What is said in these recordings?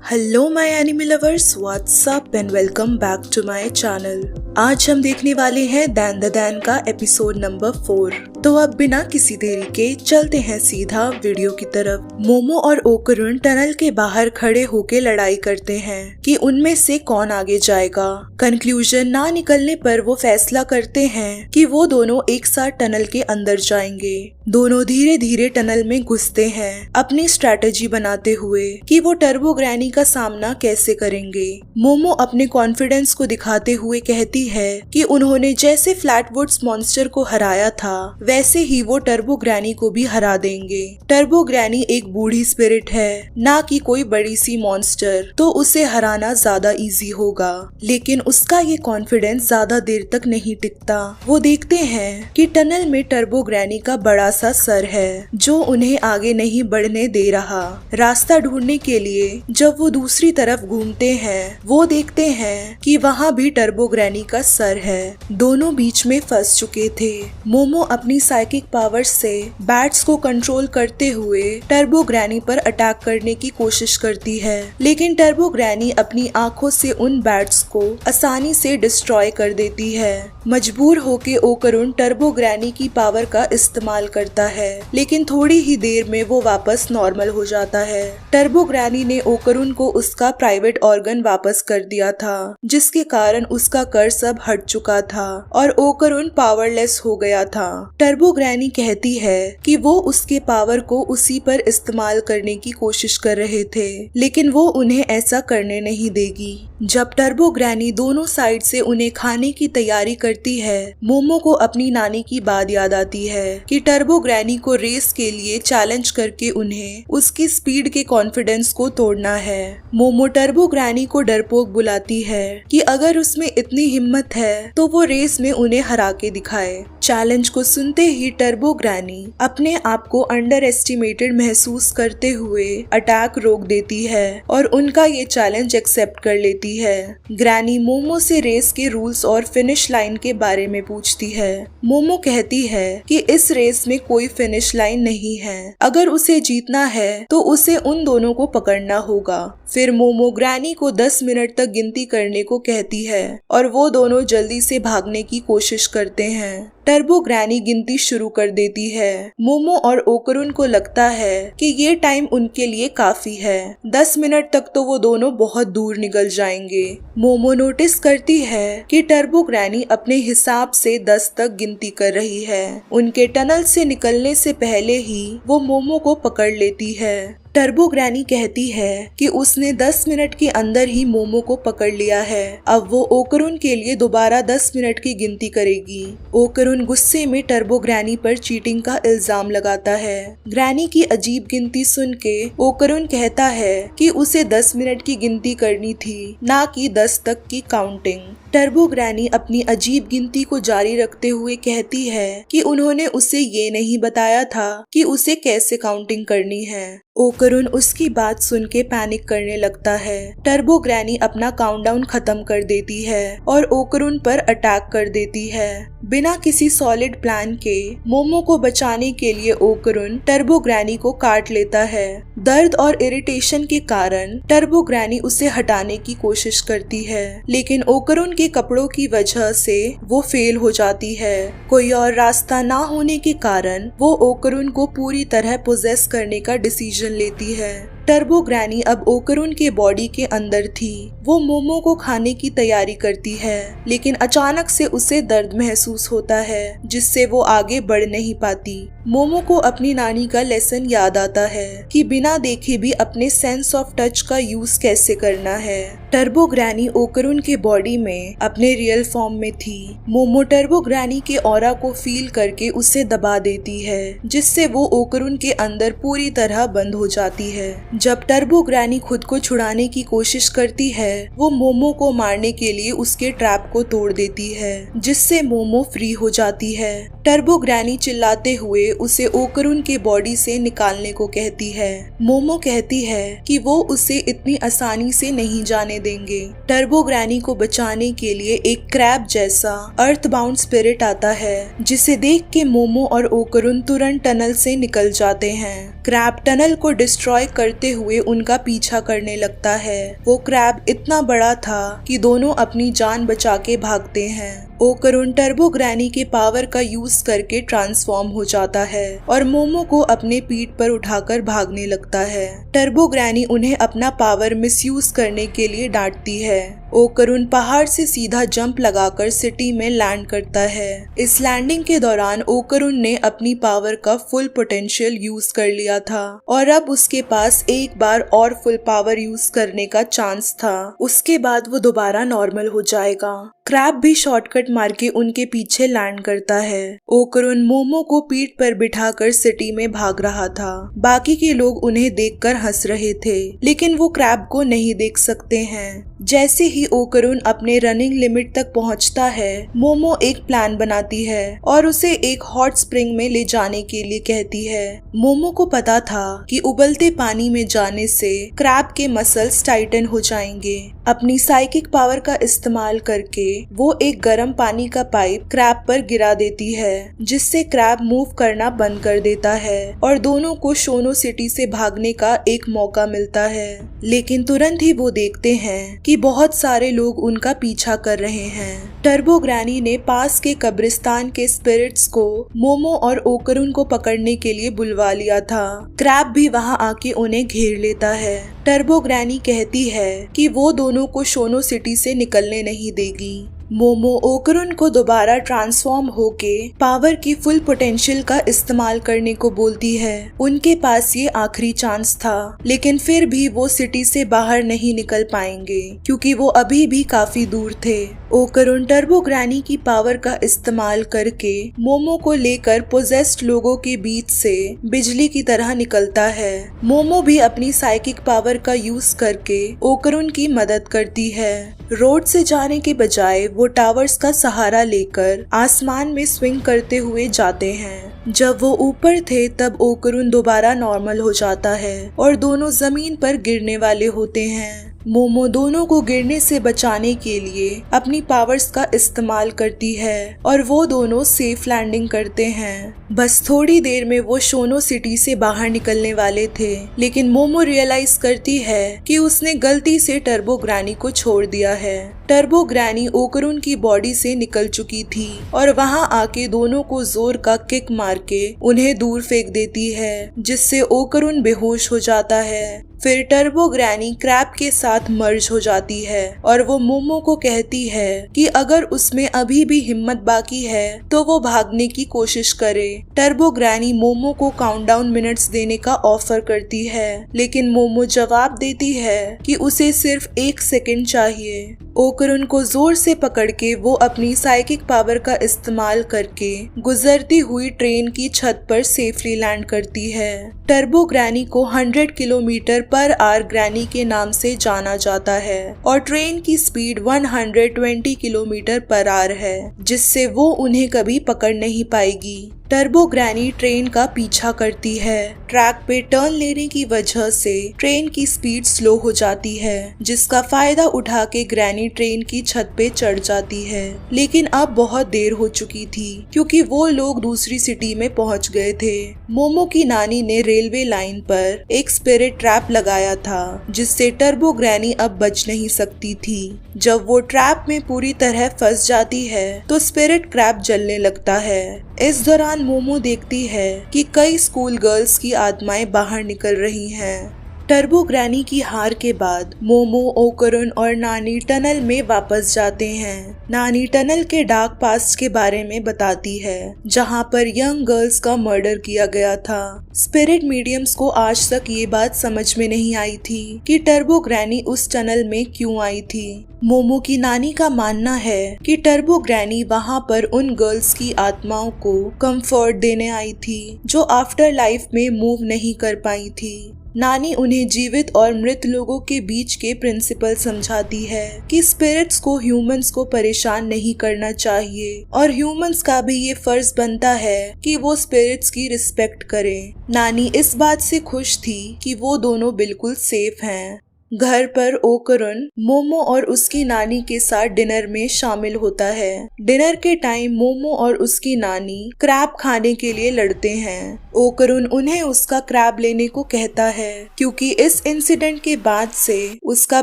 Hello my anime lovers, what's up and welcome back to my channel. आज हम देखने वाले हैं दैन द दैन का एपिसोड नंबर 4। तो अब बिना किसी देरी के चलते हैं सीधा वीडियो की तरफ। मोमो और ओकरुन टनल के बाहर खड़े होके लड़ाई करते हैं कि उनमें से कौन आगे जाएगा। कंक्लूजन ना निकलने पर वो फैसला करते हैं कि वो दोनों एक साथ टनल के अंदर जाएंगे। दोनों धीरे धीरे टनल में घुसते हैं, अपनी स्ट्रेटेजी बनाते हुए कि वो टर्बो ग्रैनी का सामना कैसे करेंगे। मोमो अपने कॉन्फिडेंस को दिखाते हुए कहती है कि उन्होंने जैसे फ्लैटवुड्स मॉन्स्टर को हराया था वैसे ही वो टर्बो ग्रैनी को भी हरा देंगे। टर्बो ग्रैनी एक बूढ़ी स्पिरिट है, ना कि कोई बड़ी सी मॉन्स्टर, तो उसे हराना ज्यादा इजी होगा। लेकिन उसका ये कॉन्फिडेंस ज्यादा देर तक नहीं टिकता। वो देखते हैं कि टनल में टर्बो ग्रैनी का बड़ा सा सर है जो उन्हें आगे नहीं बढ़ने दे रहा। रास्ता ढूंढने के लिए जब वो दूसरी तरफ घूमते हैं वो देखते हैं कि वहाँ भी टर्बो ग्रैनी का सर है। दोनों बीच में फंस चुके थे। मोमो अपनी साइकिक पावर से बैट्स को कंट्रोल करते हुए टर्बो ग्रैनी पर अटैक करने की कोशिश करती है, लेकिन टर्बो ग्रैनी अपनी आंखों से उन बैट्स को आसानी से डिस्ट्रॉय कर देती है। मजबूर होके ओकरुन टर्बो ग्रैनी की पावर का इस्तेमाल करता है, लेकिन थोड़ी ही देर में वो वापस नॉर्मल हो जाता है। टर्बो ग्रैनी ने ओकरुन को उसका प्राइवेट ऑर्गन वापस कर दिया था, जिसके कारण उसका कर्ज अब हट चुका था और ओकरुन पावरलेस हो गया था। टर्बो ग्रैनी कहती है कि वो उसके पावर को उसी पर इस्तेमाल करने की कोशिश कर रहे थे, लेकिन वो उन्हें ऐसा करने नहीं देगी। जब टर्बो ग्रैनी दोनों साइड से उन्हें खाने की तैयारी करती है, मोमो को अपनी नानी की बात याद आती है कि टर्बो ग्रैनी को रेस के लिए चैलेंज करके उन्हें उसकी स्पीड के कॉन्फिडेंस को तोड़ना है। मोमो टर्बो ग्रैनी को डरपोक बुलाती है कि अगर उसमें इतनी हिम्मत है तो वो रेस में उन्हें हरा के दिखाए। चैलेंज को सुनते ही टर्बो ग्रैनी अपने आप को अंडर एस्टिमेटेड महसूस करते हुए अटैक रोक देती है और उनका ये चैलेंज एक्सेप्ट कर लेती है। ग्रैनी मोमो से रेस के रूल्स और फिनिश लाइन के बारे में पूछती है। मोमो कहती है कि इस रेस में कोई फिनिश लाइन नहीं है, अगर उसे जीतना है तो उसे उन दोनों को पकड़ना होगा। फिर मोमो ग्रैनी को 10 मिनट तक गिनती करने को कहती है और वो दोनों जल्दी से भागने की कोशिश करते हैं। टर्बो ग्रैनी गिनती शुरू कर देती है। मोमो और ओकरुन को लगता है कि ये टाइम उनके लिए काफी है। 10 मिनट तक तो वो दोनों बहुत दूर निकल जाएंगे। मोमो नोटिस करती है कि टर्बो ग्रैनी अपने हिसाब से 10 तक गिनती कर रही है। उनके टनल से निकलने से पहले ही वो मोमो को पकड़ लेती है। टर्बो ग्रैनी कहती है कि उसने 10 मिनट के अंदर ही मोमो को पकड़ लिया है। अब वो ओकरुन के लिए दोबारा 10 मिनट की गिनती करेगी। ओकरुन गुस्से में टर्बो ग्रैनी पर चीटिंग का इल्जाम लगाता है। ग्रैनी की अजीब गिनती सुन के ओकरुन कहता है कि उसे 10 मिनट की गिनती करनी थी, ना कि 10 तक की काउंटिंग। टर्बो ग्रैनी अपनी अजीब गिनती को जारी रखते हुए कहती है कि उन्होंने उसे ये नहीं बताया था कि उसे कैसे काउंटिंग करनी है। ओकरुन उसकी बात सुन के पैनिक करने लगता है। टर्बो ग्रैनी अपना काउंटडाउन खत्म कर देती है और ओकरुन पर अटैक कर देती है। बिना किसी सॉलिड प्लान के मोमो को बचाने के लिए ओकरुन टर्बो ग्रैनी को काट लेता है। दर्द और इरिटेशन के कारण टर्बो ग्रैनी उसे हटाने की कोशिश करती है, लेकिन ओकरुन के कपड़ों की वजह से वो फेल हो जाती है। कोई और रास्ता ना होने के कारण वो ओकरुन को पूरी तरह पोजेस करने का डिसीजन लेती है। टर्बो ग्रैनी अब ओकरुन के बॉडी के अंदर थी। वो मोमो को खाने की तैयारी करती है, लेकिन अचानक से उसे दर्द महसूस होता है जिससे वो आगे बढ़ नहीं पाती। मोमो को अपनी नानी का लेसन याद आता है कि बिना देखे भी अपने सेंस ऑफ टच का यूज कैसे करना है। टर्बो ग्रैनी ओकरुन के बॉडी में अपने रियल फॉर्म में थी। मोमो टर्बो ग्रैनी के ऑरा को फील करके उसे दबा देती है, जिससे वो ओकरुन के अंदर पूरी तरह बंद हो जाती है। जब टर्बो ग्रैनी खुद को छुड़ाने की कोशिश करती है, वो मोमो को मारने के लिए उसके ट्रैप को तोड़ देती है, जिससे मोमो फ्री हो जाती है। टर्बो ग्रैनी चिल्लाते हुए उसे ओकरुन के बॉडी से निकालने को कहती है। मोमो कहती है कि वो उसे इतनी आसानी से नहीं जाने देंगे। टर्बो ग्रैनी को बचाने के लिए एक क्रैब जैसा अर्थबाउंड स्पिरिट आता है, जिसे देख के मोमो और ओकरुन तुरंत टनल से निकल जाते हैं। क्रैब टनल को डिस्ट्रॉय करते हुए उनका पीछा करने लगता है। वो क्रैब इतना बड़ा था कि दोनों अपनी जान बचा के भागते हैं। ओकरुन टर्बो ग्रैनी के पावर का यूज करके ट्रांसफॉर्म हो जाता है और मोमो को अपने पीठ पर उठाकर भागने लगता है। टर्बो ग्रैनी उन्हें अपना पावर मिसयूज करने के लिए डांटती है। ओकरुन पहाड़ से सीधा जंप लगाकर सिटी में लैंड करता है। इस लैंडिंग के दौरान ओकरुन ने अपनी पावर का फुल पोटेंशियल यूज कर लिया था और अब उसके पास एक बार और फुल पावर यूज करने का चांस था। उसके बाद वो दोबारा नॉर्मल हो जाएगा। क्रैब भी शॉर्टकट मार के उनके पीछे लैंड करता है। ओकरुन मोमो को पीठ पर बिठाकर सिटी में भाग रहा था। बाकी के लोग उन्हें देखकर हंस रहे थे, लेकिन वो क्रैब को नहीं देख सकते हैं। जैसे ही ओकरुन अपने रनिंग लिमिट तक पहुंचता है, मोमो एक प्लान बनाती है और उसे एक हॉट स्प्रिंग में ले जाने के लिए कहती है। मोमो को पता था कि उबलते पानी में जाने से क्रैब के मसल्स टाइटन हो जाएंगे। अपनी साइकिक पावर का इस्तेमाल करके वो एक गर्म पानी का पाइप क्रैब पर गिरा देती है, जिससे क्रैब मूव करना बंद कर देता है और दोनों को शोनो सिटी से भागने का एक मौका मिलता है। लेकिन तुरंत ही वो देखते हैं कि बहुत सारे लोग उनका पीछा कर रहे हैं। टर्बो ग्रैनी ने पास के कब्रिस्तान के स्पिरिट्स को मोमो और ओकरुन को पकड़ने के लिए बुलवा लिया था। क्रैब भी वहां आके उन्हें घेर लेता है। टर्बो ग्रैनी कहती है कि वो दोनों को शोनो सिटी से निकलने नहीं देगी। मोमो ओकरुन को दोबारा ट्रांसफॉर्म होके पावर की फुल पोटेंशियल का इस्तेमाल करने को बोलती है। उनके पास ये आखिरी चांस था, लेकिन फिर भी वो सिटी से बाहर नहीं निकल पाएंगे क्योंकि वो अभी भी काफी दूर थे। ओकरुन टर्बो ग्रैनी की पावर का इस्तेमाल करके मोमो को लेकर पोजेस्ड लोगों के बीच से बिजली की तरह निकलता है। मोमो भी अपनी साइकिक पावर का यूज करके ओकरुन की मदद करती है। रोड से जाने के बजाय वो टावर्स का सहारा लेकर आसमान में स्विंग करते हुए जाते हैं। जब वो ऊपर थे तब ओकरुन दोबारा नॉर्मल हो जाता है और दोनों जमीन पर गिरने वाले होते हैं। मोमो दोनों को गिरने से बचाने के लिए अपनी पावर्स का इस्तेमाल करती है और वो दोनों सेफ लैंडिंग करते हैं। बस थोड़ी देर में वो शोनो सिटी से बाहर निकलने वाले थे, लेकिन मोमो रियलाइज करती है कि उसने गलती से टर्बो ग्रैनी को छोड़ दिया है। टर्बो ग्रैनी ओकरुन की बॉडी से निकल चुकी थी और वहां आके दोनों को जोर का किक मार के उन्हें दूर फेंक देती है, जिससे ओकरुन बेहोश हो जाता है। फिर टर्बो ग्रैनी क्रैब के साथ मर्ज हो जाती है और वो मोमो को कहती है कि अगर उसमें अभी भी हिम्मत बाकी है तो वो भागने की कोशिश करे। टर्बो ग्रैनी मोमो को काउंटडाउन मिनट्स देने का ऑफर करती है, लेकिन मोमो जवाब देती है कि उसे सिर्फ 1 सेकंड चाहिए। ओकरुन को जोर से पकड़ के वो अपनी साइकिक पावर का इस्तेमाल करके गुजरती हुई ट्रेन की छत पर सेफली लैंड करती है। टर्बो ग्रैनी को 100 किलोमीटर पर आवर ग्रैनी के नाम से जाना जाता है और ट्रेन की स्पीड 120 किलोमीटर पर आवर है, जिससे वो उन्हें कभी पकड़ नहीं पाएगी। टर्बो ग्रैनी ट्रेन का पीछा करती है। ट्रैक पे टर्न लेने की वजह से ट्रेन की स्पीड स्लो हो जाती है, जिसका फायदा उठा के ग्रैनी ट्रेन की छत पे चढ़ जाती है। लेकिन अब बहुत देर हो चुकी थी क्योंकि वो लोग दूसरी सिटी में पहुंच गए थे। मोमो की नानी ने रेलवे लाइन पर एक स्पिरिट ट्रैप लगाया था, जिससे टर्बो ग्रैनी अब बच नहीं सकती थी। जब वो ट्रैप में पूरी तरह फंस जाती है तो स्पिरिट क्रैब जलने लगता है। इस दौरान मोमो देखती है कि कई स्कूल गर्ल्स की आत्माएं बाहर निकल रही हैं। टर्बो ग्रैनी की हार के बाद मोमो, ओकरुन और नानी टनल में वापस जाते हैं। नानी टनल के डार्क पास्ट के बारे में बताती है, जहां पर यंग गर्ल्स का मर्डर किया गया था। स्पिरिट मीडियम्स को आज तक ये बात समझ में नहीं आई थी कि टर्बो ग्रैनी उस टनल में क्यों आई थी। मोमो की नानी का मानना है कि टर्बो ग्रैनी वहां पर उन गर्ल्स की आत्माओं को कंफर्ट देने आई थी जो आफ्टर लाइफ में मूव नहीं कर पाई थी। नानी उन्हें जीवित और मृत लोगों के बीच के प्रिंसिपल समझाती है कि स्पिरिट्स को ह्यूमंस को परेशान नहीं करना चाहिए और ह्यूमंस का भी ये फर्ज बनता है कि वो स्पिरिट्स की रिस्पेक्ट करें। नानी इस बात से खुश थी कि वो दोनों बिल्कुल सेफ हैं। घर पर ओकरुन मोमो और उसकी नानी के साथ डिनर में शामिल होता है। डिनर के टाइम मोमो और उसकी नानी क्रैब खाने के लिए लड़ते हैं। ओकरुन उन्हें उसका क्रैब लेने को कहता है क्योंकि इस इंसिडेंट के बाद से उसका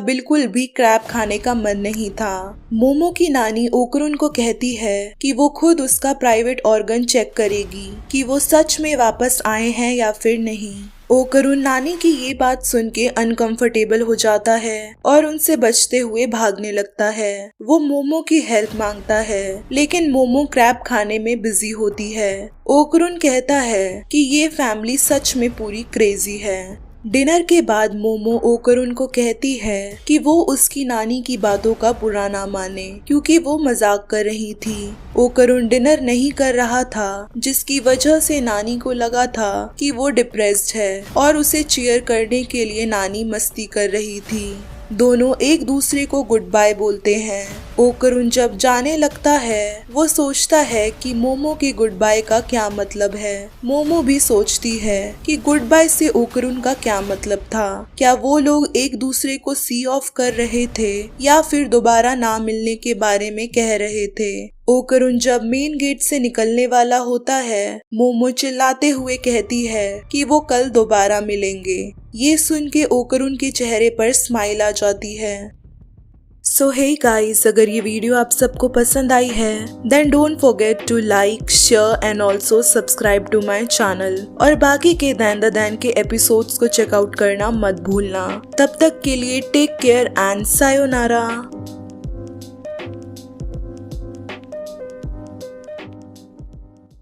बिल्कुल भी क्रैब खाने का मन नहीं था। मोमो की नानी ओकरुन को कहती है कि वो खुद उसका प्राइवेट ऑर्गन चेक करेगी कि वो सच में वापस आए हैं या फिर नहीं। ओकरुन नानी की ये बात सुन के अनकंफर्टेबल हो जाता है और उनसे बचते हुए भागने लगता है। वो मोमो की हेल्प मांगता है लेकिन मोमो क्रैब खाने में बिजी होती है। ओकरुन कहता है कि ये फैमिली सच में पूरी क्रेजी है। डिनर के बाद मोमो ओकरुन को कहती है कि वो उसकी नानी की बातों का बुरा ना माने क्योंकि वो मजाक कर रही थी। ओकरुन डिनर नहीं कर रहा था जिसकी वजह से नानी को लगा था कि वो डिप्रेस्ड है और उसे चीयर करने के लिए नानी मस्ती कर रही थी। दोनों एक दूसरे को गुड बाय बोलते हैं। ओकरुन जब जाने लगता है वो सोचता है कि मोमो के गुड बाय का क्या मतलब है। मोमो भी सोचती है कि गुड बाय से ओकरुन का क्या मतलब था। क्या वो लोग एक दूसरे को सी ऑफ कर रहे थे या फिर दोबारा ना मिलने के बारे में कह रहे थे। ओकरुन जब मेन गेट से निकलने वाला होता है मोमो चिल्लाते हुए कहती है कि वो कल दोबारा मिलेंगे। ये सुन के ओकरुन के चेहरे पर स्माइल आ जाती है। सो हे गाइस, अगर ये वीडियो आप सबको पसंद आई है then don't forget to like, share and also subscribe to my channel और बाकी के दैन द दैन के एपिसोड्स को चेकआउट करना मत भूलना। तब तक के लिए टेक केयर एंड सायोनारा।